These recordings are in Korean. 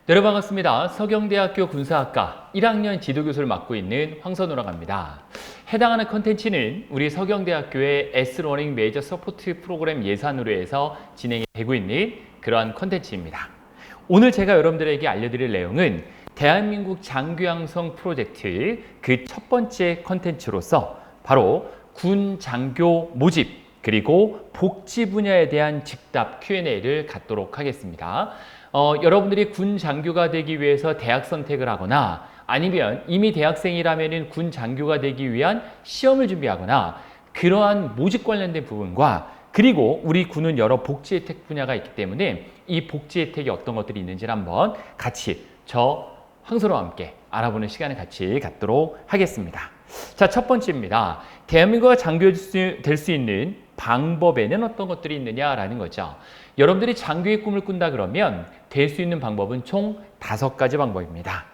네, 여러분 반갑습니다. 서경대학교 군사학과 1학년 지도교수를 맡고 있는 황선우라고 합니다. 해당하는 컨텐츠는 우리 서경대학교의 S러닝 메이저 서포트 프로그램 예산으로 해서 진행이 되고 있는 그러한 컨텐츠입니다. 오늘 제가 여러분들에게 알려드릴 내용은 대한민국 장교 양성 프로젝트 그 첫 번째 컨텐츠로서 바로 군 장교 모집 그리고 복지 분야에 대한 즉답 Q&A를 갖도록 하겠습니다. 여러분들이 군 장교가 되기 위해서 대학 선택을 하거나 아니면 이미 대학생이라면 군 장교가 되기 위한 시험을 준비하거나 그러한 모집 관련된 부분과 그리고 우리 군은 여러 복지 혜택 분야가 있기 때문에 이 복지 혜택이 어떤 것들이 있는지를 한번 같이 저 황소로와 함께 알아보는 시간을 같이 갖도록 하겠습니다. 자, 첫 번째입니다. 대한민국가 장교 될 수 있는 방법에는 어떤 것들이 있느냐라는 거죠. 여러분들이 장교의 꿈을 꾼다 그러면 될 수 있는 방법은 총 5가지 방법입니다.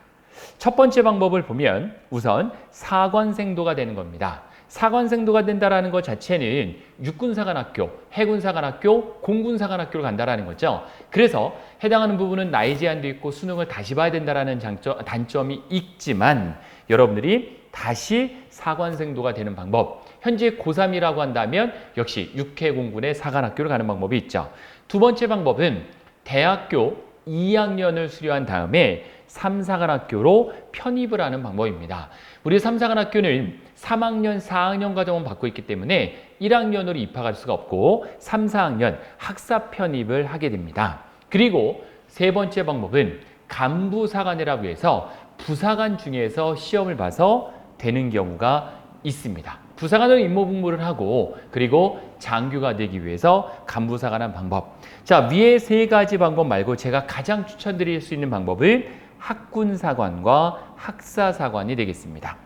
첫 번째 방법을 보면 우선 사관생도가 되는 겁니다. 사관생도가 된다라는 것 자체는 육군사관학교, 해군사관학교, 공군사관학교를 간다라는 거죠. 그래서 해당하는 부분은 나이 제한도 있고 수능을 다시 봐야 된다라는 단점이 있지만 여러분들이 다시 사관생도가 되는 방법, 현재 고3이라고 한다면 역시 육해공군의 사관학교를 가는 방법이 있죠. 두 번째 방법은 대학교 2학년을 수료한 다음에 3사관학교로 편입을 하는 방법입니다. 우리 3사관학교는 3학년, 4학년 과정을 받고 있기 때문에 1학년으로 입학할 수가 없고 3, 4학년 학사 편입을 하게 됩니다. 그리고 세 번째 방법은 간부사관이라고 해서 부사관 중에서 시험을 봐서 되는 경우가 있습니다. 부사관으로 임무복무를 하고 그리고 장교가 되기 위해서 간부사관한 방법. 자, 위에 3가지 방법 말고 제가 가장 추천드릴 수 있는 방법은 학군사관과 학사사관이 되겠습니다.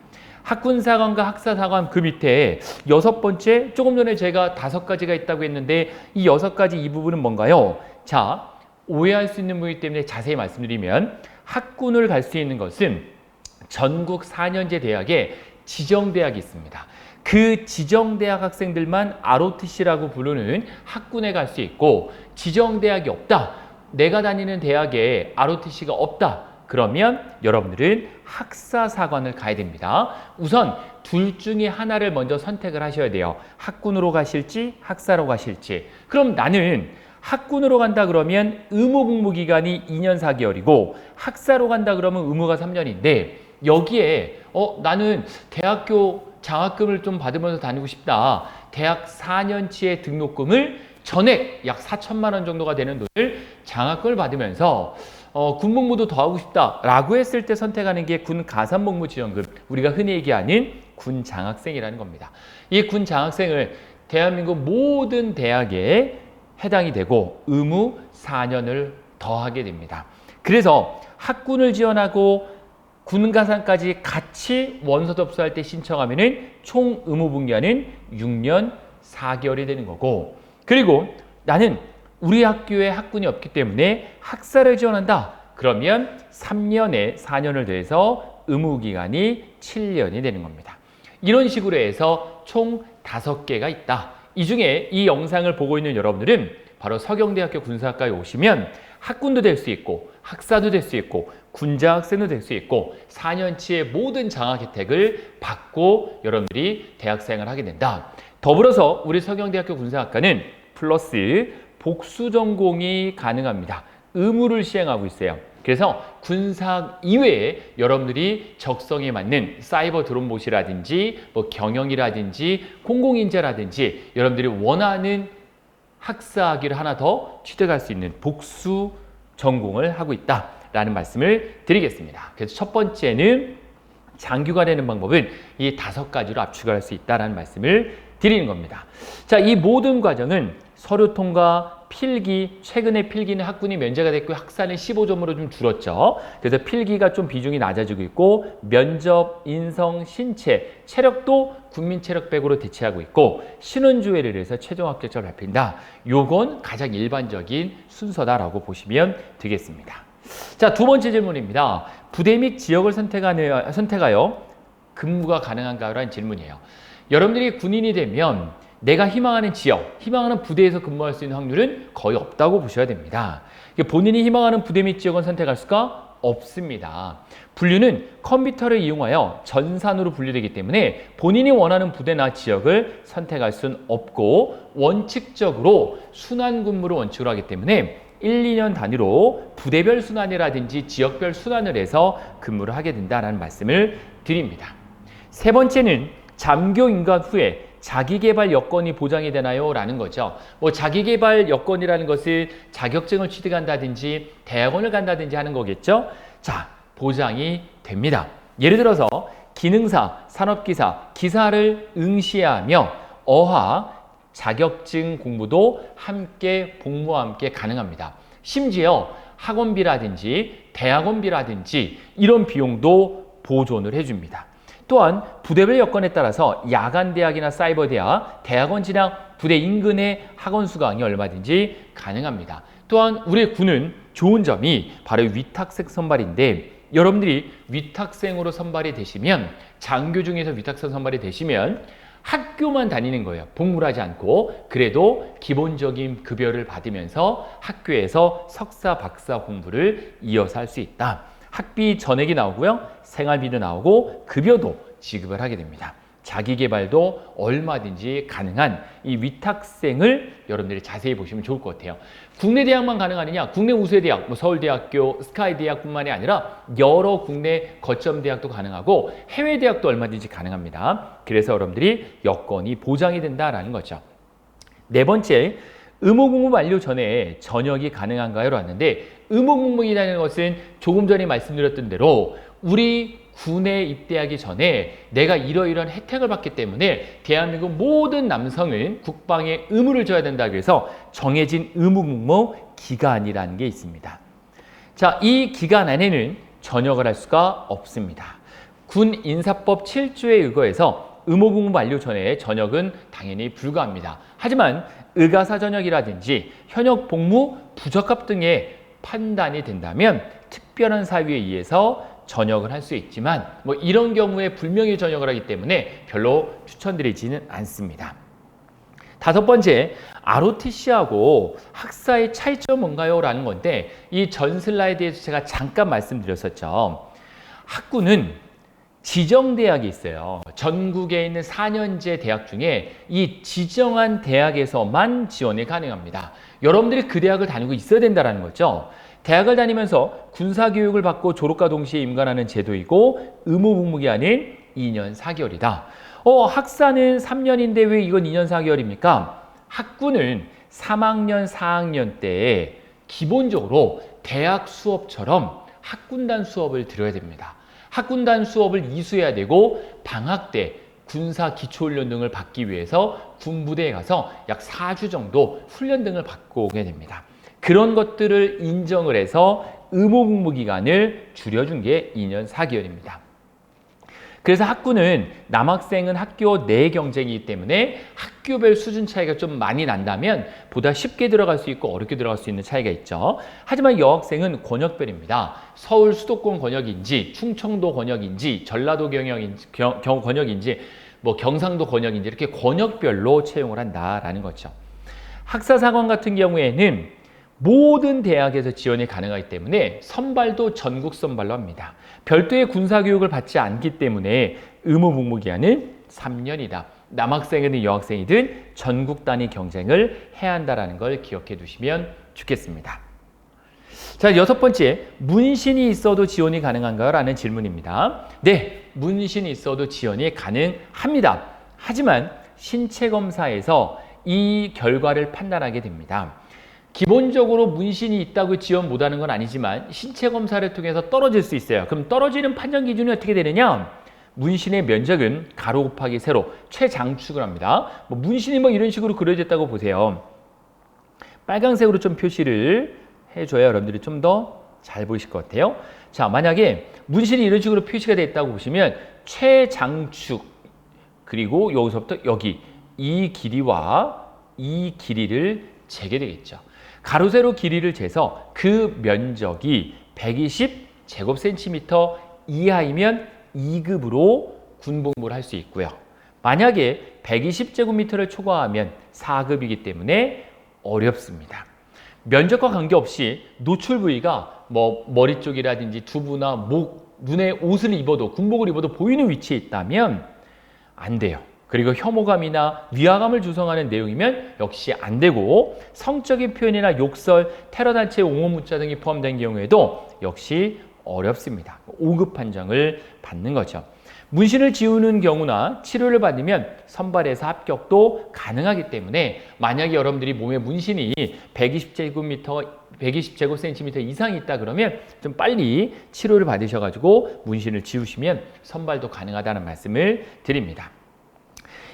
학군사관과 학사사관 그 밑에 6번째, 조금 전에 제가 5가지가 있다고 했는데 이 6가지 이 부분은 뭔가요? 자, 오해할 수 있는 부분이기 때문에 자세히 말씀드리면 학군을 갈 수 있는 것은 전국 4년제 대학에 지정대학이 있습니다. 그 지정대학 학생들만 ROTC라고 부르는 학군에 갈 수 있고 지정대학이 없다. 내가 다니는 대학에 ROTC가 없다. 그러면 여러분들은 학사사관을 가야 됩니다. 우선 둘 중에 하나를 먼저 선택을 하셔야 돼요. 학군으로 가실지 학사로 가실지. 그럼 나는 학군으로 간다 그러면 의무 복무 기간이 2년 4개월이고 학사로 간다 그러면 의무가 3년인데 여기에 나는 대학교 장학금을 좀 받으면서 다니고 싶다. 대학 4년치의 등록금을 전액 약 4천만 원 정도가 되는 돈을 장학금을 받으면서 군복무도 더 하고 싶다라고 했을 때 선택하는 게 군 가산복무지원금, 우리가 흔히 얘기하는 군 장학생이라는 겁니다. 이 군 장학생을 대한민국 모든 대학에 해당이 되고 의무 4년을 더 하게 됩니다. 그래서 학군을 지원하고 군가산까지 같이 원서 접수할 때 신청하면은 총 의무 분기한은 6년 4개월이 되는 거고, 그리고 나는 우리 학교에 학군이 없기 때문에 학사를 지원한다. 그러면 3년에 4년을 더해서 의무 기간이 7년이 되는 겁니다. 이런 식으로 해서 총 5개가 있다. 이 중에 이 영상을 보고 있는 여러분들은 바로 서경대학교 군사학과에 오시면 학군도 될 수 있고 학사도 될 수 있고 군장학생도 될 수 있고 4년치의 모든 장학 혜택을 받고 여러분들이 대학생활을 하게 된다. 더불어서 우리 서경대학교 군사학과는 플러스 복수 전공이 가능합니다. 의무를 시행하고 있어요. 그래서 군사학 이외에 여러분들이 적성에 맞는 사이버 드론봇이라든지 뭐 경영이라든지 공공인재라든지 여러분들이 원하는 학사학위를 하나 더 취득할 수 있는 복수 전공을 하고 있다라는 말씀을 드리겠습니다. 그래서 첫 번째는 장교가 되는 방법은 이 5가지로 압축할 수 있다라는 말씀을 드리는 겁니다. 자, 이 모든 과정은 서류 통과, 필기, 최근에 필기는 학군이 면제가 됐고 학사는 15점으로 좀 줄었죠. 그래서 필기가 좀 비중이 낮아지고 있고 면접, 인성, 신체, 체력도 국민체력 100으로 대체하고 있고 신원조회를 해서 최종 합격자를 발표한다. 요건 가장 일반적인 순서다라고 보시면 되겠습니다. 자, 두 번째 질문입니다. 부대 및 지역을 선택하여 근무가 가능한가요? 라는 질문이에요. 여러분들이 군인이 되면 내가 희망하는 지역, 희망하는 부대에서 근무할 수 있는 확률은 거의 없다고 보셔야 됩니다. 본인이 희망하는 부대 및 지역은 선택할 수가 없습니다. 분류는 컴퓨터를 이용하여 전산으로 분류되기 때문에 본인이 원하는 부대나 지역을 선택할 수는 없고 원칙적으로 순환 근무를 원칙으로 하기 때문에 1, 2년 단위로 부대별 순환이라든지 지역별 순환을 해서 근무를 하게 된다는 말씀을 드립니다. 세 번째는 잠교 인간 후에 자기개발 여건이 보장이 되나요? 라는 거죠. 자기개발 여건이라는 것은 자격증을 취득한다든지 대학원을 간다든지 하는 거겠죠. 자, 보장이 됩니다. 예를 들어서 기능사, 산업기사, 기사를 응시하며 어학, 자격증 공부도 함께 복무와 함께 가능합니다. 심지어 학원비라든지 대학원비라든지 이런 비용도 보존을 해줍니다. 또한 부대별 여건에 따라서 야간대학이나 사이버대학, 대학원 진학 부대 인근의 학원 수강이 얼마든지 가능합니다. 또한 우리 군은 좋은 점이 바로 위탁생 선발인데 여러분들이 위탁생으로 선발이 되시면 장교 중에서 위탁생 선발이 되시면 학교만 다니는 거예요. 복무를 하지 않고 그래도 기본적인 급여를 받으면서 학교에서 석사, 박사 공부를 이어서 할 수 있다. 학비 전액이 나오고요. 생활비도 나오고 급여도 지급을 하게 됩니다. 자기개발도 얼마든지 가능한 이 위탁생을 여러분들이 자세히 보시면 좋을 것 같아요. 국내 대학만 가능하느냐? 국내 우수의 대학, 서울대학교, 스카이대학뿐만이 아니라 여러 국내 거점 대학도 가능하고 해외 대학도 얼마든지 가능합니다. 그래서 여러분들이 여건이 보장이 된다라는 거죠. 네 번째, 의무복무 만료 전에 전역이 가능한가요? 라는데 의무복무이라는 것은 조금 전에 말씀드렸던 대로 우리 군에 입대하기 전에 내가 이러이러한 혜택을 받기 때문에 대한민국 모든 남성은 국방에 의무를 져야 된다 그래서 정해진 의무복무 기간이라는 게 있습니다. 자, 이 기간 안에는 전역을 할 수가 없습니다. 군 인사법 7조에 의거해서 의무복무 만료 전에 전역은 당연히 불가합니다. 하지만 의가사 전역이라든지 현역 복무 부적합 등의 판단이 된다면 특별한 사유에 의해서 전역을 할 수 있지만 이런 경우에 불명예 전역을 하기 때문에 별로 추천드리지는 않습니다. 다섯 번째, ROTC하고 학사의 차이점 뭔가요? 라는 건데 이 전 슬라이드에서 제가 잠깐 말씀드렸었죠. 학군은 지정대학이 있어요. 전국에 있는 4년제 대학 중에 이 지정한 대학에서만 지원이 가능합니다. 여러분들이 그 대학을 다니고 있어야 된다는 거죠. 대학을 다니면서 군사교육을 받고 졸업과 동시에 임관하는 제도이고 의무복무기한은 2년 4개월이다. 학사는 3년인데 왜 이건 2년 4개월입니까? 학군은 3학년, 4학년 때에 기본적으로 대학 수업처럼 학군단 수업을 들어야 됩니다. 학군단 수업을 이수해야 되고 방학 때 군사 기초훈련 등을 받기 위해서 군부대에 가서 약 4주 정도 훈련 등을 받고 오게 됩니다. 그런 것들을 인정을 해서 의무복무 기간을 줄여준 게 2년 4개월입니다. 그래서 학군은 남학생은 학교 내 경쟁이기 때문에 학교별 수준 차이가 좀 많이 난다면 보다 쉽게 들어갈 수 있고 어렵게 들어갈 수 있는 차이가 있죠. 하지만 여학생은 권역별입니다. 서울 수도권 권역인지 충청도 권역인지 전라도 권역인지 경상도 권역인지 이렇게 권역별로 채용을 한다라는 거죠. 학사사관 같은 경우에는 모든 대학에서 지원이 가능하기 때문에 선발도 전국 선발로 합니다. 별도의 군사교육을 받지 않기 때문에 의무복무 기간은 3년이다. 남학생이든 여학생이든 전국 단위 경쟁을 해야 한다는 걸 기억해 두시면 좋겠습니다. 자, 여섯 번째, 문신이 있어도 지원이 가능한가요? 라는 질문입니다. 네, 문신이 있어도 지원이 가능합니다. 하지만 신체검사에서 이 결과를 판단하게 됩니다. 기본적으로 문신이 있다고 지원 못하는 건 아니지만 신체검사를 통해서 떨어질 수 있어요. 그럼 떨어지는 판정 기준이 어떻게 되느냐? 문신의 면적은 가로 곱하기 세로 최장축을 합니다. 문신이 이런 식으로 그려졌다고 보세요. 빨간색으로 좀 표시를 해줘야 여러분들이 좀 더 잘 보이실 것 같아요. 자, 만약에 문신이 이런 식으로 표시가 되어 있다고 보시면 최장축 그리고 여기서부터 여기 이 길이와 이 길이를 재게 되겠죠. 가로 세로 길이를 재서 그 면적이 120제곱센티미터 이하이면 2급으로 군복무를 할 수 있고요. 만약에 120제곱미터를 초과하면 4급이기 때문에 어렵습니다. 면적과 관계없이 노출 부위가 뭐 머리 쪽이라든지 두부나 목, 눈에 옷을 입어도 군복을 입어도 보이는 위치에 있다면 안 돼요. 그리고 혐오감이나 위화감을 조성하는 내용이면 역시 안 되고 성적인 표현이나 욕설, 테러단체 옹호 문자 등이 포함된 경우에도 역시 어렵습니다. 5급 판정을 받는 거죠. 문신을 지우는 경우나 치료를 받으면 선발에서 합격도 가능하기 때문에 만약에 여러분들이 몸에 문신이 120제곱센티미터 이상이 있다 그러면 좀 빨리 치료를 받으셔가지고 문신을 지우시면 선발도 가능하다는 말씀을 드립니다.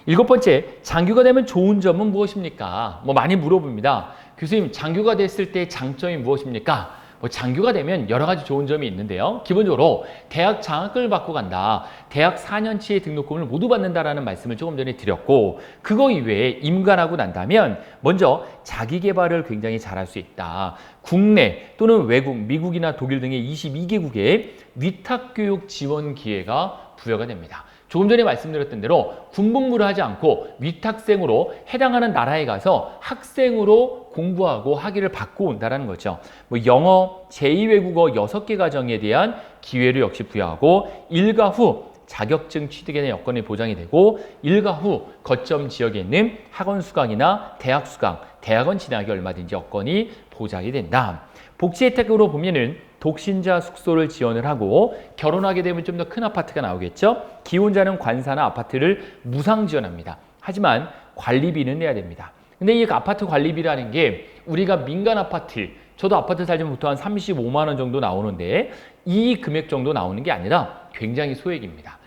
7번째, 장교가 되면 좋은 점은 무엇입니까? 많이 물어봅니다. 교수님, 장교가 됐을 때 장점이 무엇입니까? 장교가 되면 여러 가지 좋은 점이 있는데요. 기본적으로 대학 장학금을 받고 간다. 대학 4년치의 등록금을 모두 받는다라는 말씀을 조금 전에 드렸고, 그거 이외에 임관하고 난다면 먼저 자기 개발을 굉장히 잘할 수 있다. 국내 또는 외국, 미국이나 독일 등의 22개국에 위탁교육 지원 기회가 부여가 됩니다. 조금 전에 말씀드렸던 대로 군복무를 하지 않고 위탁생으로 해당하는 나라에 가서 학생으로 공부하고 학위를 받고 온다는 거죠. 영어, 제2외국어 6개 과정에 대한 기회를 역시 부여하고 일과 후 자격증 취득에 대한 여건이 보장이 되고 일과 후 거점 지역에 있는 학원 수강이나 대학 수강, 대학원 진학이 얼마든지 여건이 보장이 된다. 복지 혜택으로 보면은 독신자 숙소를 지원을 하고 결혼하게 되면 좀 더 큰 아파트가 나오겠죠. 기혼자는 관사나 아파트를 무상 지원합니다. 하지만 관리비는 내야 됩니다. 근데 이 아파트 관리비라는 게 우리가 민간 아파트, 저도 아파트 살면 보통 한 35만 원 정도 나오는데 이 금액 정도 나오는 게 아니라 굉장히 소액입니다.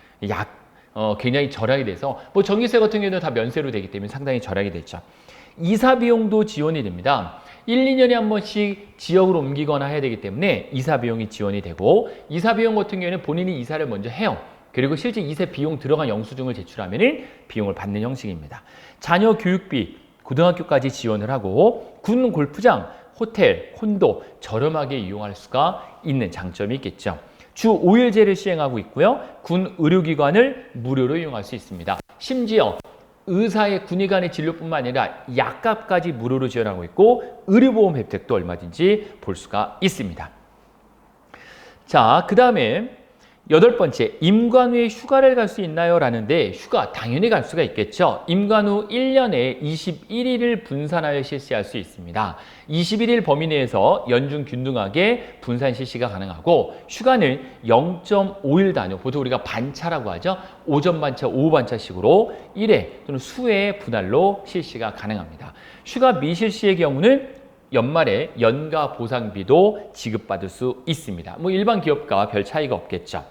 굉장히 절약이 돼서 전기세 같은 경우는 다 면세로 되기 때문에 상당히 절약이 됐죠. 이사 비용도 지원이 됩니다. 1, 2년에 한 번씩 지역을 옮기거나 해야 되기 때문에 이사 비용이 지원이 되고 이사 비용 같은 경우에는 본인이 이사를 먼저 해요. 그리고 실제 이사 비용 들어간 영수증을 제출하면 비용을 받는 형식입니다. 자녀 교육비, 고등학교까지 지원을 하고 군 골프장, 호텔, 콘도 저렴하게 이용할 수가 있는 장점이 있겠죠. 주 5일제를 시행하고 있고요. 군 의료기관을 무료로 이용할 수 있습니다. 심지어 의사의 군의관의 진료뿐만 아니라 약값까지 무료로 지원하고 있고 의료보험 혜택도 얼마든지 볼 수가 있습니다. 자, 그 다음에 8번째, 임관 후에 휴가를 갈 수 있나요? 라는데 휴가 당연히 갈 수가 있겠죠. 임관 후 1년에 21일을 분산하여 실시할 수 있습니다. 21일 범위 내에서 연중 균등하게 분산 실시가 가능하고 휴가는 0.5일 단위, 보통 우리가 반차라고 하죠. 오전 반차, 오후 반차식으로 1회 또는 수회 분할로 실시가 가능합니다. 휴가 미실시의 경우는 연말에 연가 보상비도 지급받을 수 있습니다. 일반 기업과 별 차이가 없겠죠.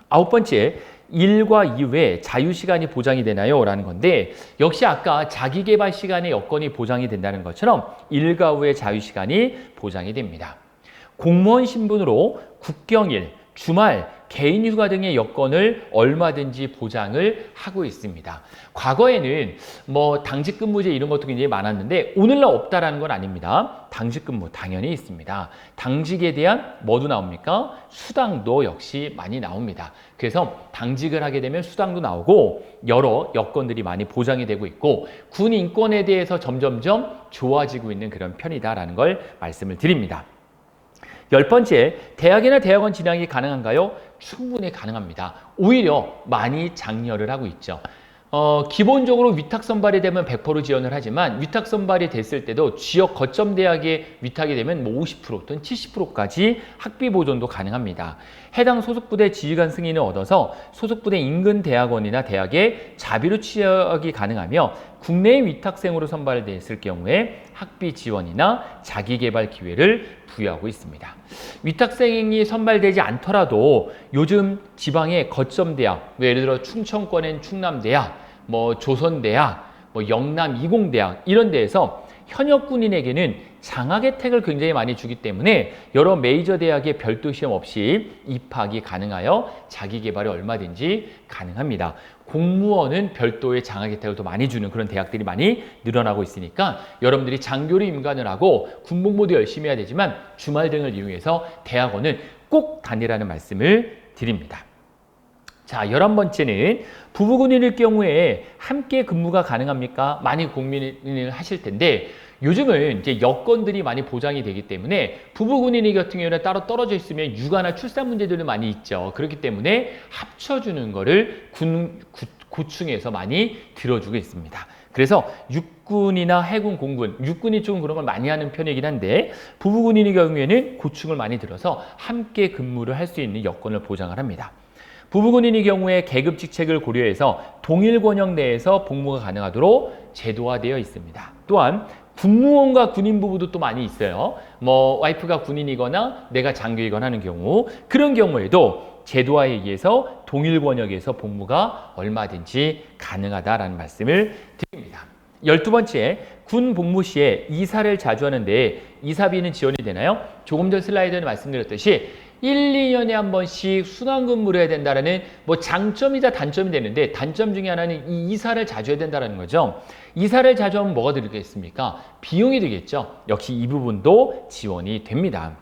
9번째, 일과 이외에 자유시간이 보장이 되나요? 라는 건데 역시 아까 자기개발 시간의 여건이 보장이 된다는 것처럼 일과 후의 자유시간이 보장이 됩니다. 공무원 신분으로 국경일, 주말, 개인휴가 등의 여건을 얼마든지 보장을 하고 있습니다. 과거에는 당직근무제 이런 것도 굉장히 많았는데 오늘날 없다라는 건 아닙니다. 당직근무 당연히 있습니다. 당직에 대한 뭐도 나옵니까? 수당도 역시 많이 나옵니다. 그래서 당직을 하게 되면 수당도 나오고 여러 여건들이 많이 보장이 되고 있고 군 인권에 대해서 점점점 좋아지고 있는 그런 편이다라는 걸 말씀을 드립니다. 10번째, 대학이나 대학원 진학이 가능한가요? 충분히 가능합니다. 오히려 많이 장려를 하고 있죠. 기본적으로 위탁 선발이 되면 100% 지원을 하지만 위탁 선발이 됐을 때도 지역 거점 대학에 위탁이 되면 50% 또는 70%까지 학비 보존도 가능합니다. 해당 소속부대 지휘관 승인을 얻어서 소속부대 인근 대학원이나 대학에 자비로 취업이 가능하며 국내 위탁생으로 선발됐을 경우에 학비 지원이나 자기개발 기회를 부여하고 있습니다. 위탁생이 선발되지 않더라도 요즘 지방의 거점 대학, 예를 들어 충청권엔 충남대학, 조선대학, 영남 이공대학 이런 데에서 현역 군인에게는 장학 혜택을 굉장히 많이 주기 때문에 여러 메이저 대학에 별도 시험 없이 입학이 가능하여 자기 개발이 얼마든지 가능합니다. 공무원은 별도의 장학 혜택을 더 많이 주는 그런 대학들이 많이 늘어나고 있으니까 여러분들이 장교로 임관을 하고 군복무도 열심히 해야 되지만 주말 등을 이용해서 대학원은 꼭 다니라는 말씀을 드립니다. 자, 11번째는 부부군인일 경우에 함께 근무가 가능합니까? 많이 고민을 하실 텐데 요즘은 이제 여건들이 많이 보장이 되기 때문에 부부군인이 같은 경우는 따로 떨어져 있으면 육아나 출산 문제들도 많이 있죠. 그렇기 때문에 합쳐주는 거를 고충에서 많이 들어주고 있습니다. 그래서 육군이나 해군, 공군, 육군이 좀 그런 걸 많이 하는 편이긴 한데 부부군인의 경우에는 고충을 많이 들어서 함께 근무를 할 수 있는 여건을 보장을 합니다. 부부군인의 경우에 계급 직책을 고려해서 동일 권역 내에서 복무가 가능하도록 제도화되어 있습니다. 또한 군무원과 군인 부부도 또 많이 있어요. 뭐 와이프가 군인이거나 내가 장교이거나 하는 경우 그런 경우에도 제도화에 의해서 동일 권역에서 복무가 얼마든지 가능하다라는 말씀을 드립니다. 12번째, 군 복무 시에 이사를 자주 하는데 이사비는 지원이 되나요? 조금 전 슬라이드에 말씀드렸듯이 1, 2년에 한 번씩 순환근무를 해야 된다는 뭐 장점이자 단점이 되는데 단점 중에 하나는 이 이사를 자주 해야 된다는 거죠. 이사를 자주 하면 뭐가 들겠습니까? 비용이 되겠죠. 역시 이 부분도 지원이 됩니다.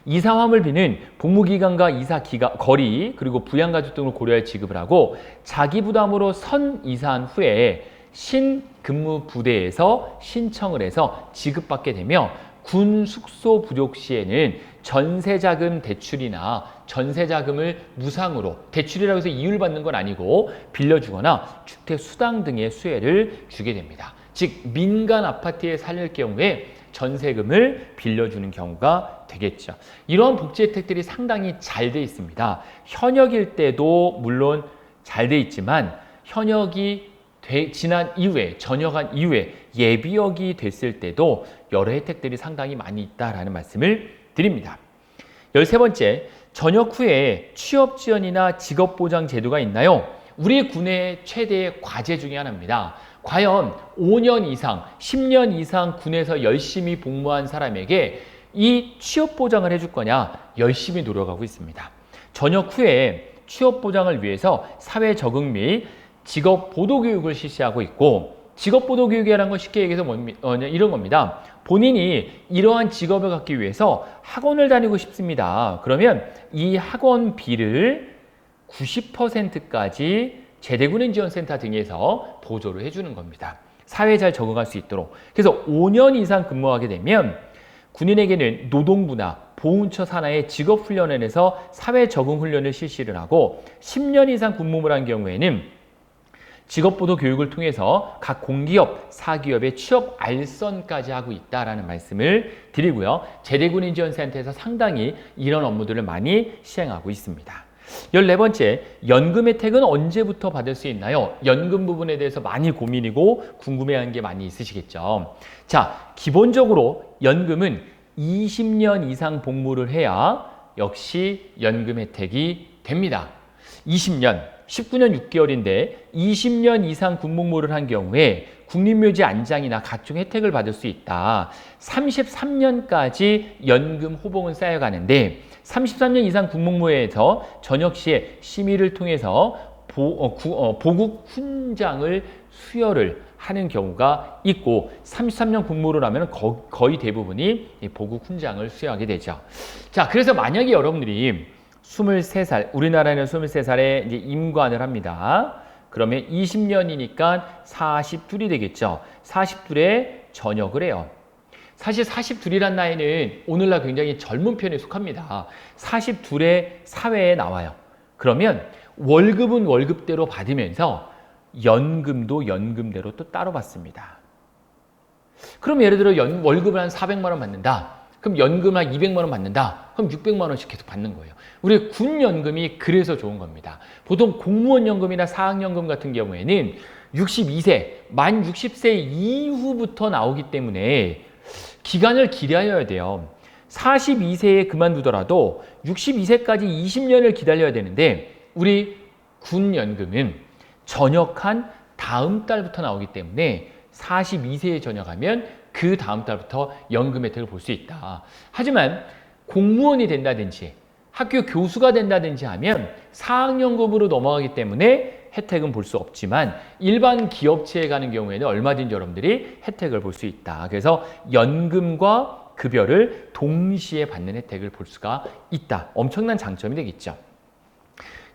이사 화물비는 복무기간과 이사 거리 그리고 부양가족 등을 고려해 지급을 하고 자기 부담으로 선 이사한 후에 신근무 부대에서 신청을 해서 지급받게 되며 군 숙소 부족 시에는 전세자금 대출이나 전세자금을 무상으로 대출이라고 해서 이율 받는 건 아니고 빌려주거나 주택수당 등의 수혜를 주게 됩니다. 즉 민간 아파트에 살릴 경우에 전세금을 빌려주는 경우가 되겠죠. 이러한 복지 혜택들이 상당히 잘 돼 있습니다. 현역일 때도 물론 잘 돼 있지만 현역이 지난 이후에 전역한 이후에 예비역이 됐을 때도 여러 혜택들이 상당히 많이 있다라는 말씀을 드립니다. 13번째, 전역 후에 취업 지원이나 직업 보장 제도가 있나요? 우리 군의 최대 과제 중에 하나입니다. 과연 5년 이상, 10년 이상 군에서 열심히 복무한 사람에게 이 취업 보장을 해줄 거냐 열심히 노력하고 있습니다. 전역 후에 취업 보장을 위해서 사회 적응 및 직업 보도 교육을 실시하고 있고 직업 보도 교육이라는 건 쉽게 얘기해서 이런 겁니다. 본인이 이러한 직업을 갖기 위해서 학원을 다니고 싶습니다. 그러면 이 학원비를 90%까지 제대군인 지원센터 등에서 보조를 해주는 겁니다. 사회에 잘 적응할 수 있도록. 그래서 5년 이상 근무하게 되면 군인에게는 노동부나 보훈처 산하의 직업훈련원에서 사회 적응 훈련을 실시를 하고 10년 이상 근무를 한 경우에는 직업보도 교육을 통해서 각 공기업, 사기업의 취업 알선까지 하고 있다라는 말씀을 드리고요. 제대군인 지원센터에서 상당히 이런 업무들을 많이 시행하고 있습니다. 14번째, 연금 혜택은 언제부터 받을 수 있나요? 연금 부분에 대해서 많이 고민이고 궁금해하는 게 많이 있으시겠죠. 자, 기본적으로 연금은 20년 이상 복무를 해야 역시 연금 혜택이 됩니다. 20년, 19년 6개월인데 20년 이상 군복무를 한 경우에 국립묘지 안장이나 각종 혜택을 받을 수 있다. 33년까지 연금 호봉은 쌓여가는데 33년 이상 군복무에서 전역 시에 심의를 통해서 보국 훈장을 수여를 하는 경우가 있고 33년 군무를 하면 거의 대부분이 보국 훈장을 수여하게 되죠. 자, 그래서 만약에 여러분들이 23살, 우리나라에는 23살에 이제 임관을 합니다. 그러면 20년이니까 42이 되겠죠. 42에 전역을 해요. 사실 42이란 나이는 오늘날 굉장히 젊은 편에 속합니다. 42에 사회에 나와요. 그러면 월급은 월급대로 받으면서 연금도 연금대로 또 따로 받습니다. 그럼 예를 들어 월급을 한 400만 원 받는다. 그럼 연금 한 200만 원 받는다. 그럼 600만 원씩 계속 받는 거예요. 우리 군연금이 그래서 좋은 겁니다. 보통 공무원 연금이나 사학연금 같은 경우에는 62세, 만 60세 이후부터 나오기 때문에 기간을 기다려야 돼요. 42세에 그만두더라도 62세까지 20년을 기다려야 되는데 우리 군연금은 전역한 다음 달부터 나오기 때문에 42세에 전역하면 그 다음 달부터 연금 혜택을 볼 수 있다. 하지만 공무원이 된다든지 학교 교수가 된다든지 하면 사학연금으로 넘어가기 때문에 혜택은 볼 수 없지만 일반 기업체에 가는 경우에는 얼마든지 여러분들이 혜택을 볼 수 있다. 그래서 연금과 급여를 동시에 받는 혜택을 볼 수가 있다. 엄청난 장점이 되겠죠.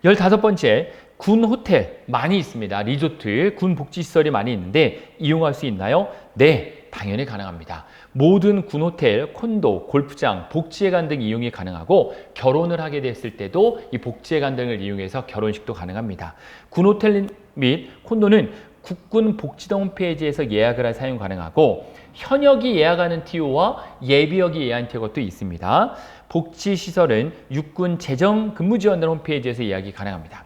15번째, 군 호텔 많이 있습니다. 리조트, 군 복지시설이 많이 있는데 이용할 수 있나요? 네, 당연히 가능합니다. 모든 군 호텔, 콘도, 골프장, 복지회관 등 이용이 가능하고 결혼을 하게 됐을 때도 이 복지회관 등을 이용해서 결혼식도 가능합니다. 군 호텔 및 콘도는 국군 복지동 홈페이지에서 예약을 할 사용 가능하고 현역이 예약하는 TO와 예비역이 예약하는 TO가 또 있습니다. 복지시설은 육군 재정근무지원단 홈페이지에서 예약이 가능합니다.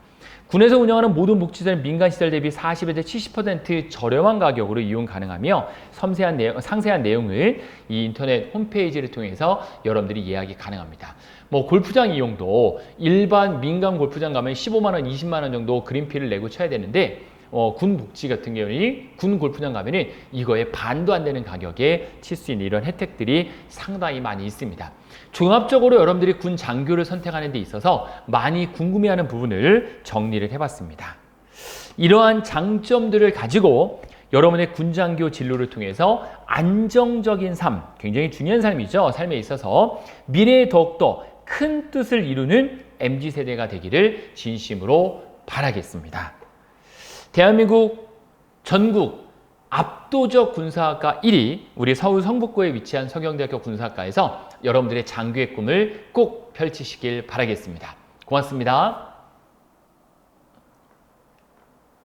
군에서 운영하는 모든 복지시설은 민간시설 대비 40에서 70% 저렴한 가격으로 이용 가능하며 상세한 내용을 이 인터넷 홈페이지를 통해서 여러분들이 예약이 가능합니다. 골프장 이용도 일반 민간 골프장 가면 15만 원, 20만 원 정도 그린피를 내고 쳐야 되는데 군 복지 같은 경우는 군 골프장 가면은 이거에 반도 안 되는 가격에 칠 수 있는 이런 혜택들이 상당히 많이 있습니다. 종합적으로 여러분들이 군 장교를 선택하는 데 있어서 많이 궁금해하는 부분을 정리를 해봤습니다. 이러한 장점들을 가지고 여러분의 군장교 진로를 통해서 안정적인 삶, 굉장히 중요한 삶이죠. 삶에 있어서 미래에 더욱더 큰 뜻을 이루는 MZ세대가 되기를 진심으로 바라겠습니다. 대한민국 전국 압도적 군사학과 1위, 우리 서울 성북구에 위치한 서경대학교 군사학과에서 여러분들의 장교의 꿈을 꼭 펼치시길 바라겠습니다. 고맙습니다.